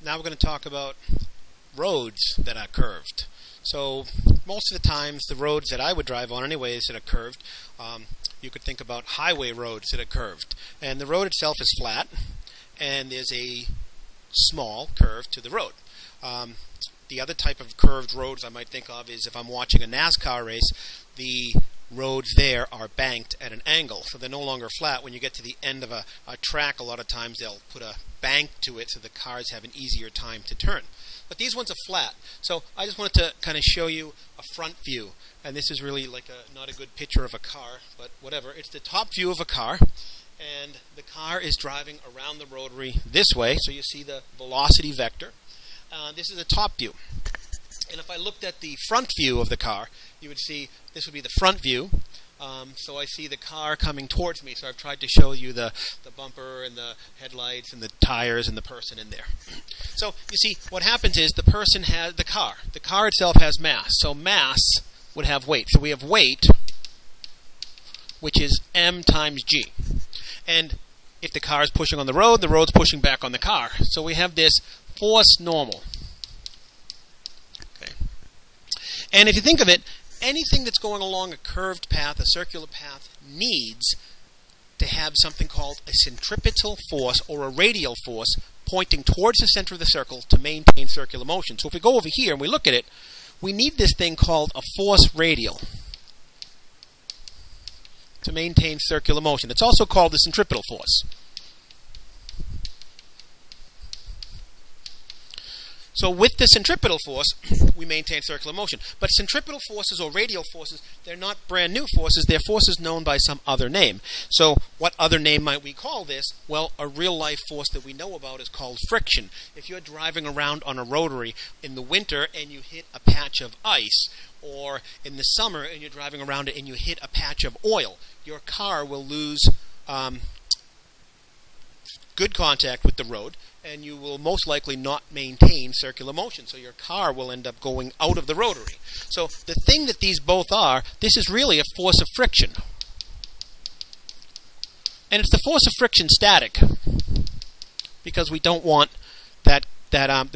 now we're going to talk about roads that are curved. So most of the times the roads that I would drive on anyways that are curved, you could think about highway roads that are curved. And the road itself is flat, and there's a small curve to the road. The other type of curved roads I might think of is if I'm watching a NASCAR race, the roads there are banked at an angle, so they're no longer flat. When you get to the end of a track, a lot of times they'll put a bank to it so the cars have an easier time to turn. But these ones are flat, so I just wanted to kind of show you a front view. And this is really like not a good picture of a car, but whatever. It's the top view of a car, and the car is driving around the rotary this way, so you see the velocity vector. This is a top view. And if I looked at the front view of the car, you would see this would be the front view. So I see the car coming towards me. So I've tried to show you the bumper and the headlights and the tires and the person in there. So you see what happens is the person has the car. The car itself has mass. So mass would have weight. So we have weight, which is m times g. And if the car is pushing on the road's pushing back on the car. So we have this force normal. Okay. And if you think of it, anything that's going along a curved path, a circular path, needs to have something called a centripetal force or a radial force pointing towards the center of the circle to maintain circular motion. So if we go over here and we look at it, we need this thing called a force radial to maintain circular motion. It's also called the centripetal force. So with the centripetal force, we maintain circular motion. But centripetal forces or radial forces, they're not brand new forces. They're forces known by some other name. So what other name might we call this? Well, a real-life force that we know about is called friction. If you're driving around on a rotary in the winter and you hit a patch of ice, or in the summer and you're driving around it and you hit a patch of oil, your car will lose good contact with the road, and you will most likely not maintain circular motion. So your car will end up going out of the rotary. So the thing that these both are, this is really a force of friction. And it's the force of friction static, because we don't want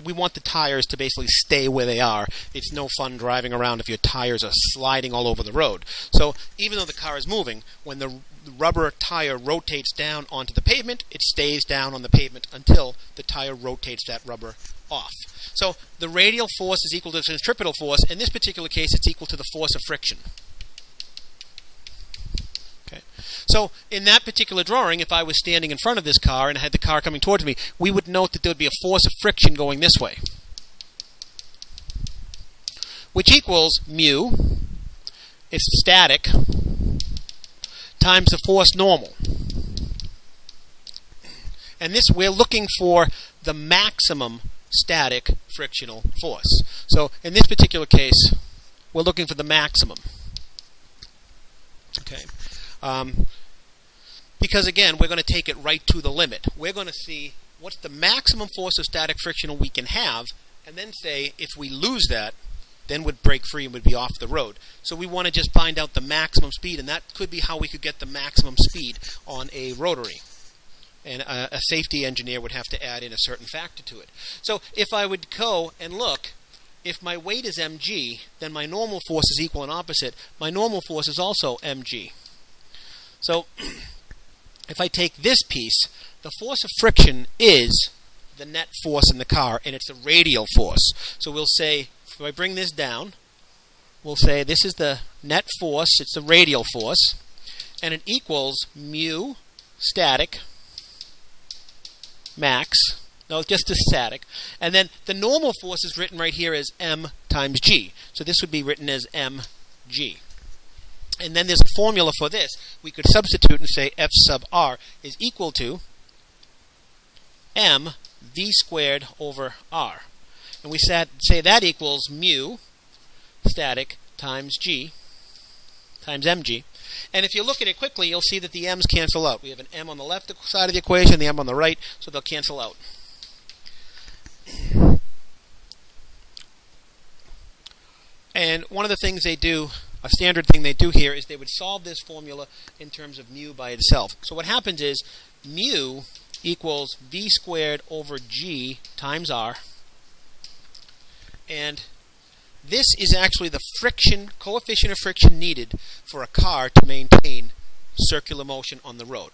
we want the tires to basically stay where they are. It's no fun driving around if your tires are sliding all over the road. So even though the car is moving, when the rubber tire rotates down onto the pavement, it stays down on the pavement until the tire rotates that rubber off. So the radial force is equal to the centripetal force. In this particular case, it's equal to the force of friction. Okay. So in that particular drawing, if I was standing in front of this car and I had the car coming towards me, we would note that there would be a force of friction going this way, which equals mu, it's static, times the force normal. And this, we're looking for the maximum static frictional force. So in this particular case, we're looking for the maximum. Okay. Because again, we're going to take it right to the limit. We're going to see what's the maximum force of static frictional we can have, and then say if we lose that, then would break free and would be off the road. So we want to just find out the maximum speed, and that could be how we could get the maximum speed on a rotary. And a safety engineer would have to add in a certain factor to it. So if I would go and look, if my weight is mg, then my normal force is equal and opposite. My normal force is also mg. So if I take this piece, the force of friction is the net force in the car, and it's a radial force. So we'll say, if I bring this down, we'll say this is the net force, it's the radial force, and it equals mu static max, no, just the static, and then the normal force is written right here as m times g. So this would be written as mg. And then there's a formula for this. We could substitute and say F sub r is equal to m v squared over r. And we say that equals mu static times g times mg. And if you look at it quickly, you'll see that the m's cancel out. We have an m on the left side of the equation, the m on the right, so they'll cancel out. And one of the things they do, a standard thing they do here, is they would solve this formula in terms of mu by itself. So what happens is mu equals v squared over g times r. And this is actually the coefficient of friction needed for a car to maintain circular motion on the road.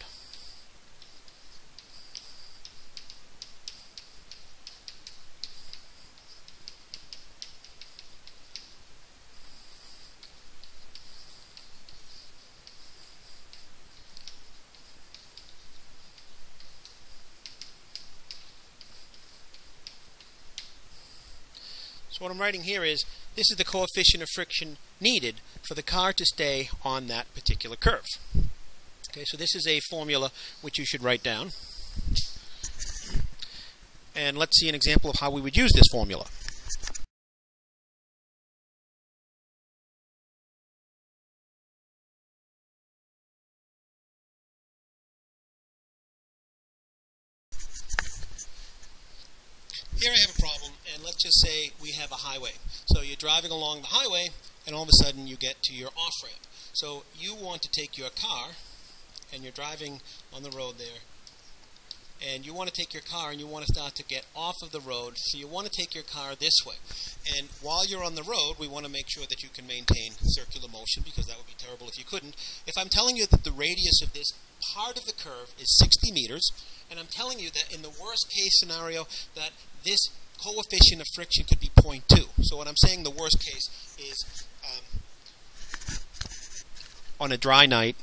So what I'm writing here is, this is the coefficient of friction needed for the car to stay on that particular curve. Okay, so this is a formula which you should write down. And let's see an example of how we would use this formula. Here I have a problem, and let's just say we have a highway. So you're driving along the highway, and all of a sudden you get to your off-ramp. So you want to take your car, and you're driving on the road there, and you want to take your car and you want to start to get off of the road. So you want to take your car this way. And while you're on the road, we want to make sure that you can maintain circular motion, because that would be terrible if you couldn't. If I'm telling you that the radius of this part of the curve is 60 meters, and I'm telling you that in the worst case scenario that this coefficient of friction could be 0.2. So what I'm saying, the worst case is on a dry night,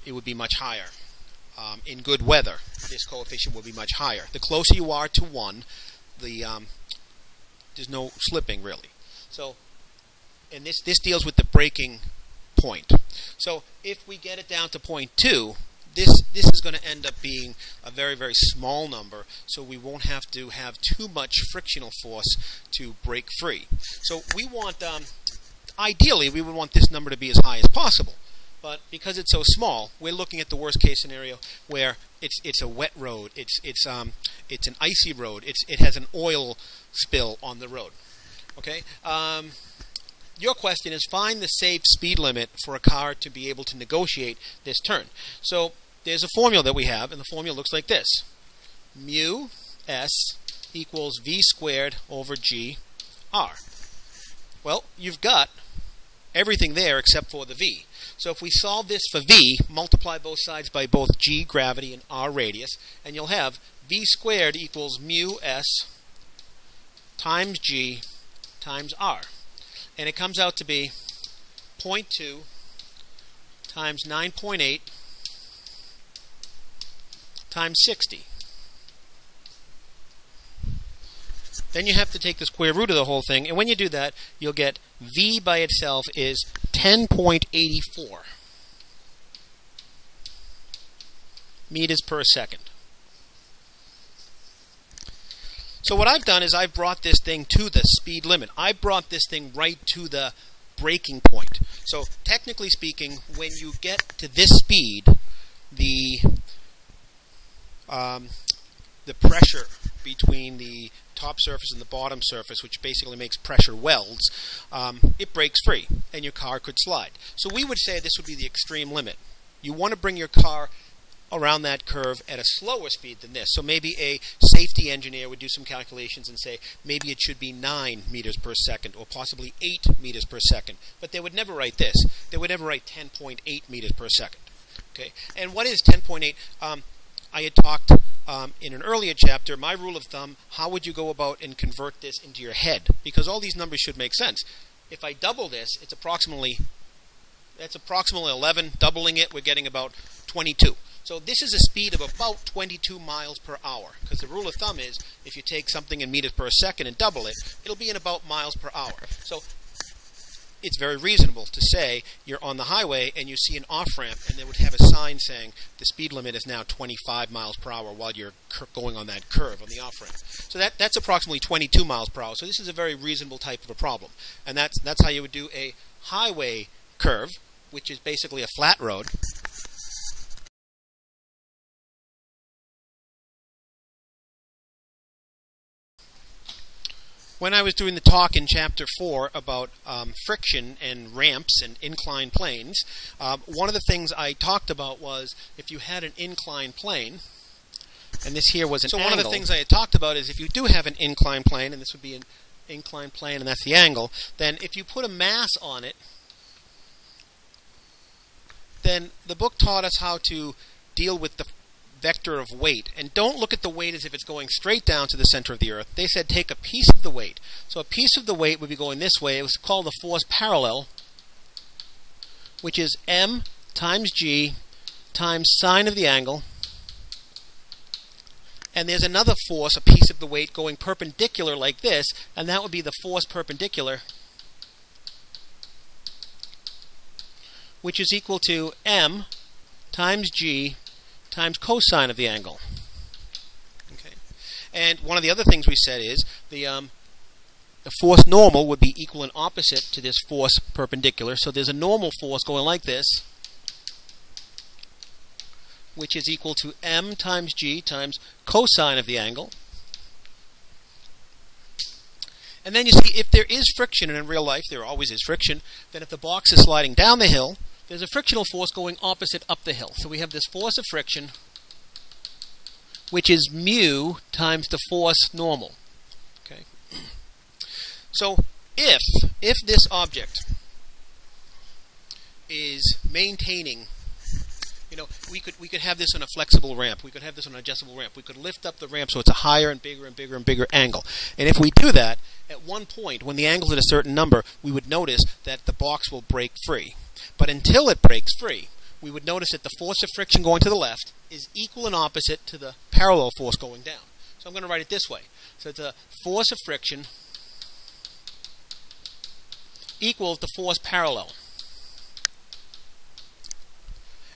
it would be much higher. In good weather, this coefficient will be much higher. The closer you are to 1, there's no slipping really. So, and this deals with the breaking point. So if we get it down to 0.2, this is going to end up being a very, very small number, so we won't have to have too much frictional force to break free. So we want, ideally, we would want this number to be as high as possible. But because it's so small, we're looking at the worst case scenario where it's a wet road, it's an icy road, it has an oil spill on the road. Okay. Your question is, find the safe speed limit for a car to be able to negotiate this turn. So there's a formula that we have, and the formula looks like this: mu s equals v squared over g r. Well, you've got everything there except for the v. So if we solve this for v, multiply both sides by both g, gravity, and r, radius, and you'll have v squared equals mu s times g times r. And it comes out to be 0.2 times 9.8 times 60. Then you have to take the square root of the whole thing, and when you do that, you'll get v by itself is 10.84 meters per second. So what I've done is I've brought this thing to the speed limit. I brought this thing right to the breaking point. So technically speaking, when you get to this speed, the pressure between the top surface and the bottom surface, which basically makes pressure welds, it breaks free and your car could slide. So we would say this would be the extreme limit. You want to bring your car around that curve at a slower speed than this. So maybe a safety engineer would do some calculations and say maybe it should be 9 meters per second or possibly 8 meters per second. But they would never write this. They would never write 10.8 meters per second. Okay? And what is 10.8? I had talked in an earlier chapter, my rule of thumb, how would you go about and convert this into your head? Because all these numbers should make sense. If I double this, that's approximately 11. Doubling it, we're getting about 22. So this is a speed of about 22 miles per hour, because the rule of thumb is if you take something in meters per second and double it, it'll be in about miles per hour. So it's very reasonable to say you're on the highway and you see an off-ramp and they would have a sign saying the speed limit is now 25 miles per hour while you're going on that curve on the off-ramp. So that's approximately 22 miles per hour. So this is a very reasonable type of a problem. And that's how you would do a highway curve, which is basically a flat road. When I was doing the talk in Chapter 4 about friction and ramps and inclined planes, one of the things I talked about was if you had an inclined plane, and this here was an angle. So one of the things I had talked about is if you do have an inclined plane, and this would be an inclined plane, and that's the angle, then if you put a mass on it, then the book taught us how to deal with the vector of weight. And don't look at the weight as if it's going straight down to the center of the Earth. They said take a piece of the weight. So a piece of the weight would be going this way. It was called the force parallel, which is m times g times sine of the angle. And there's another force, a piece of the weight, going perpendicular like this, and that would be the force perpendicular, which is equal to m times g times cosine of the angle. Okay. And one of the other things we said is the force normal would be equal and opposite to this force perpendicular. So there's a normal force going like this, which is equal to m times g times cosine of the angle. And then you see, if there is friction, and in real life there always is friction, then if the box is sliding down the hill, there's a frictional force going opposite up the hill. So we have this force of friction, which is mu times the force normal. Okay. So if this object is maintaining, you know, we could have this on a flexible ramp. We could have this on an adjustable ramp. We could lift up the ramp so it's a higher and bigger and bigger and bigger angle. And if we do that, at one point, when the angle's at a certain number, we would notice that the box will break free. But until it breaks free, we would notice that the force of friction going to the left is equal and opposite to the parallel force going down. So I'm going to write it this way. So the force of friction equals the force parallel.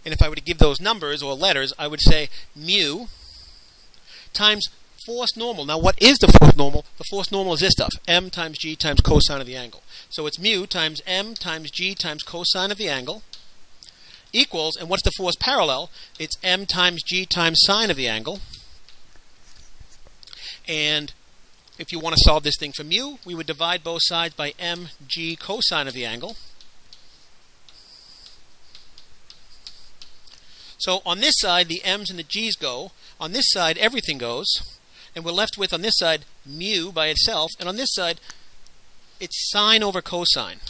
And if I were to give those numbers or letters, I would say mu times force normal. Now what is the force normal? The force normal is this stuff, m times g times cosine of the angle. So it's mu times m times g times cosine of the angle equals, and what's the force parallel? It's m times g times sine of the angle. And if you want to solve this thing for mu, we would divide both sides by mg cosine of the angle. So on this side, the m's and the g's go. On this side, everything goes. And we're left with, on this side, mu by itself. And on this side, it's sine over cosine.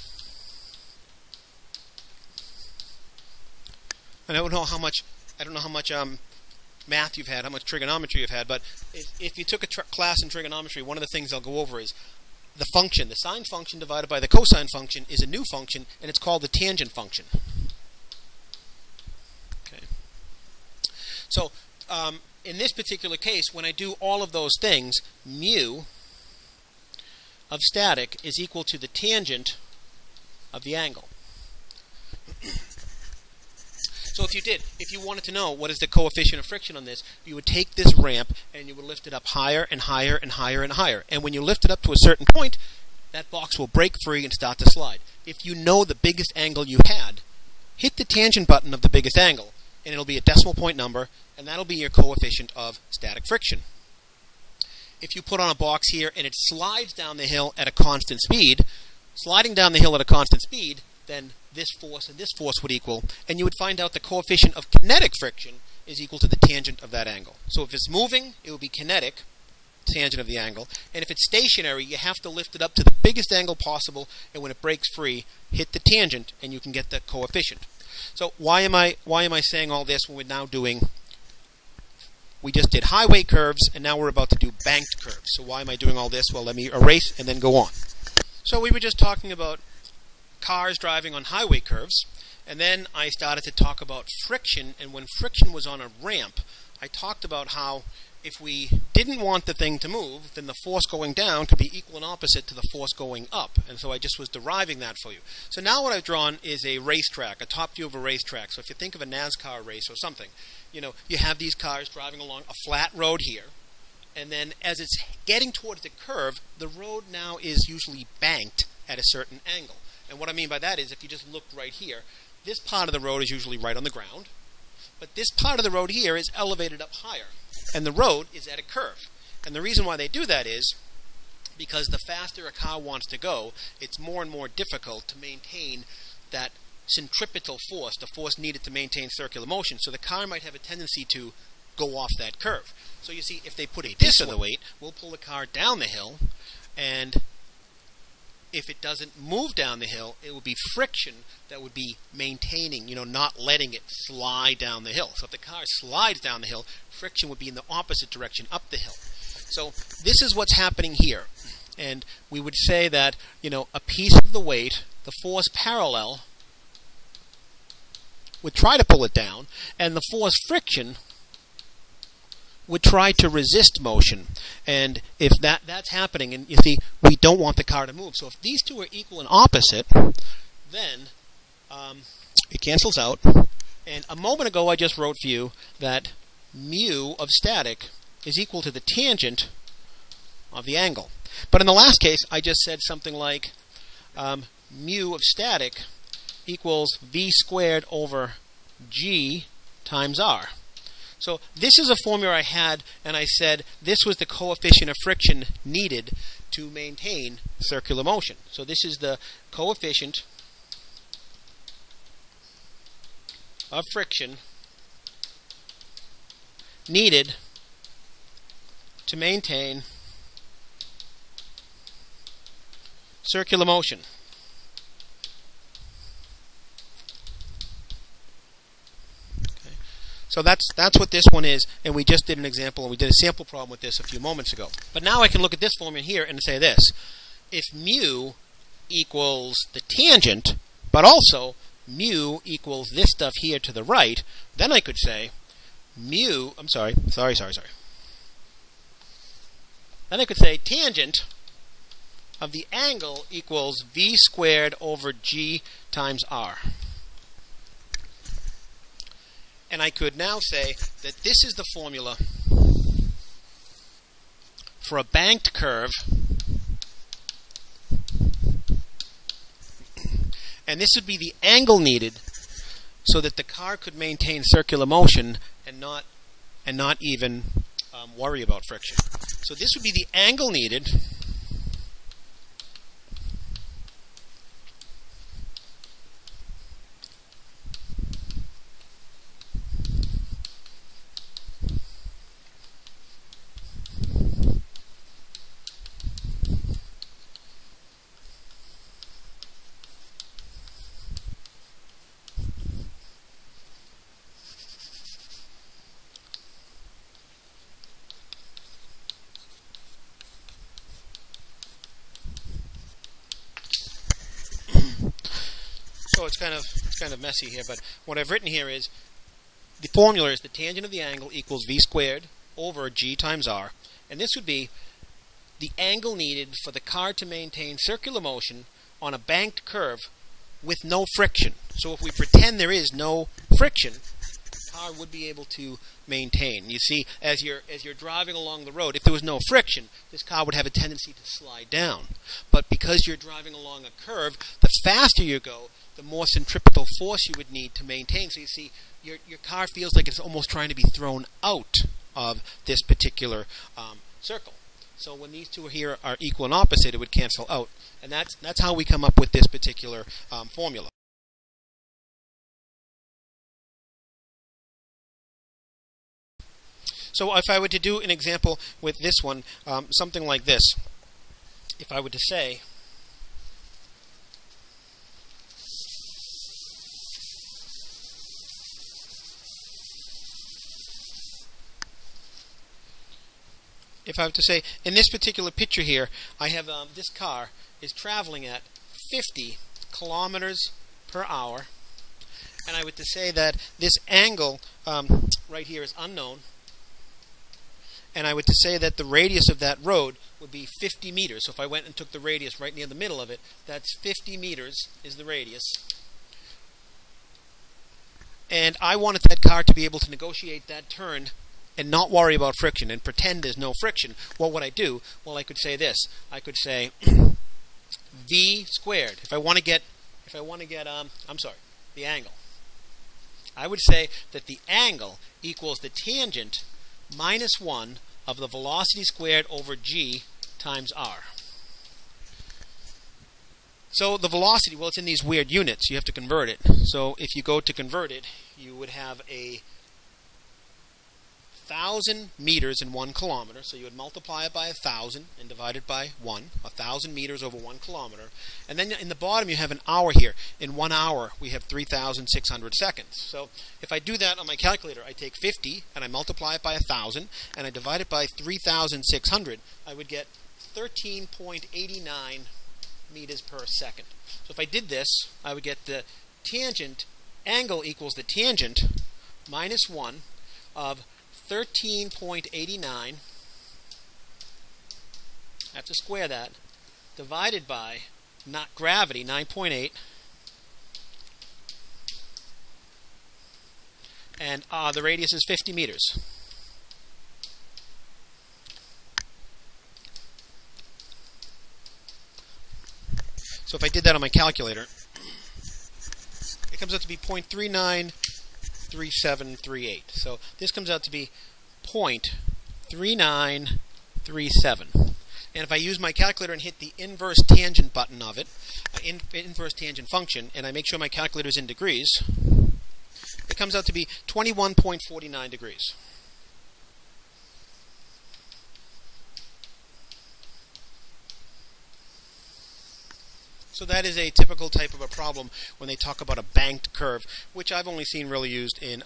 And I don't know how much math you've had, how much trigonometry you've had, but if you took a class in trigonometry, one of the things I'll go over is the function. The sine function divided by the cosine function is a new function, and it's called the tangent function. Okay. So in this particular case, when I do all of those things, mu of static is equal to the tangent of the angle. So if you wanted to know what is the coefficient of friction on this, you would take this ramp and you would lift it up higher and higher and higher and higher. And when you lift it up to a certain point, that box will break free and start to slide. If you know the biggest angle you had, hit the tangent button of the biggest angle, and it'll be a decimal point number, and that'll be your coefficient of static friction. If you put on a box here and it slides down the hill at a constant speed, sliding down the hill at a constant speed, then this force and this force would equal, and you would find out the coefficient of kinetic friction is equal to the tangent of that angle. So if it's moving, it would be kinetic, tangent of the angle, and if it's stationary, you have to lift it up to the biggest angle possible, and when it breaks free, hit the tangent, and you can get the coefficient. So why am I saying all this when we're now doing, we just did highway curves, and now we're about to do banked curves. So why am I doing all this? Well, let me erase and then go on. So we were just talking about cars driving on highway curves, and then I started to talk about friction, and when friction was on a ramp, I talked about how if we didn't want the thing to move, then the force going down could be equal and opposite to the force going up, and so I just was deriving that for you. So now what I've drawn is a racetrack, a top view of a racetrack. So if you think of a NASCAR race or something, you know, you have these cars driving along a flat road here, and then as it's getting towards the curve, the road now is usually banked at a certain angle. And what I mean by that is if you just look right here, this part of the road is usually right on the ground, but this part of the road here is elevated up higher, and the road is at a curve. And the reason why they do that is because the faster a car wants to go, it's more and more difficult to maintain that centripetal force, the force needed to maintain circular motion. So the car might have a tendency to go off that curve. So you see, if they put a this of the weight, we'll pull the car down the hill, and if it doesn't move down the hill, it would be friction that would be maintaining, not letting it slide down the hill. So if the car slides down the hill, friction would be in the opposite direction, up the hill. So this is what's happening here. And we would say that, a piece of the weight, the force parallel, would try to pull it down, and the force friction would try to resist motion. And if that's happening, and you see, we don't want the car to move. So if these two are equal and opposite, then it cancels out. And a moment ago I just wrote for you that mu of static is equal to the tangent of the angle. But in the last case, I just said something like mu of static equals v squared over g times r. So this is a formula I had, and I said this was the coefficient of friction needed to maintain circular motion. So this is the coefficient of friction needed to maintain circular motion. So that's what this one is, and we just did an example, and we did a sample problem with this a few moments ago. But now I can look at this formula here and say this. If mu equals the tangent, but also mu equals this stuff here to the right, then I could say mu, sorry. Then I could say tangent of the angle equals v squared over g times r. And I could now say that this is the formula for a banked curve, and this would be the angle needed so that the car could maintain circular motion and not even worry about friction. So this would be the angle needed So it's kind of messy here, but what I've written here is the formula is the tangent of the angle equals v squared over g times r, and this would be the angle needed for the car to maintain circular motion on a banked curve with no friction. So if we pretend there is no friction, the car would be able to maintain. You see, as you're driving along the road, if there was no friction, this car would have a tendency to slide down. But because you're driving along a curve, the faster you go, the more centripetal force you would need to maintain. So you see, your car feels like it's almost trying to be thrown out of this particular circle. So when these two here are equal and opposite, it would cancel out. And that's how we come up with this particular formula. So if I were to do an example with this one, something like this, if I were to say, in this particular picture here, I have this car is traveling at 50 kilometers per hour, and I would to say that this angle right here is unknown, and I would to say that the radius of that road would be 50 meters. So if I went and took the radius right near the middle of it, that's 50 meters is the radius. And I wanted that car to be able to negotiate that turn and not worry about friction and pretend there's no friction. What would I do? Well, I could say this. I could say v squared. If I want to get the angle. I would say that the angle equals the tangent minus 1 of the velocity squared over g times r. So the velocity, well, it's in these weird units. You have to convert it. So if you go to convert it, you would have a 1,000 meters in 1 kilometer. So you would multiply it by 1,000 and divide it by 1. 1,000 meters over 1 kilometer. And then in the bottom you have an hour here. In 1 hour we have 3,600 seconds. So if I do that on my calculator, I take 50 and I multiply it by 1,000 and I divide it by 3,600. I would get 13.89 meters per second. So if I did this, I would get the tangent angle equals the tangent minus 1 of 13.89. I have to square that, divided by not gravity, 9.8, and the radius is 50 meters. So if I did that on my calculator, it comes out to be 0.393738. So this comes out to be 0.3937. And if I use my calculator and hit the inverse tangent button of it, inverse tangent function, and I make sure my calculator is in degrees, it comes out to be 21.49 degrees. So that is a typical type of a problem when they talk about a banked curve, which I've only seen really used in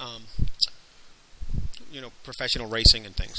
professional racing and things.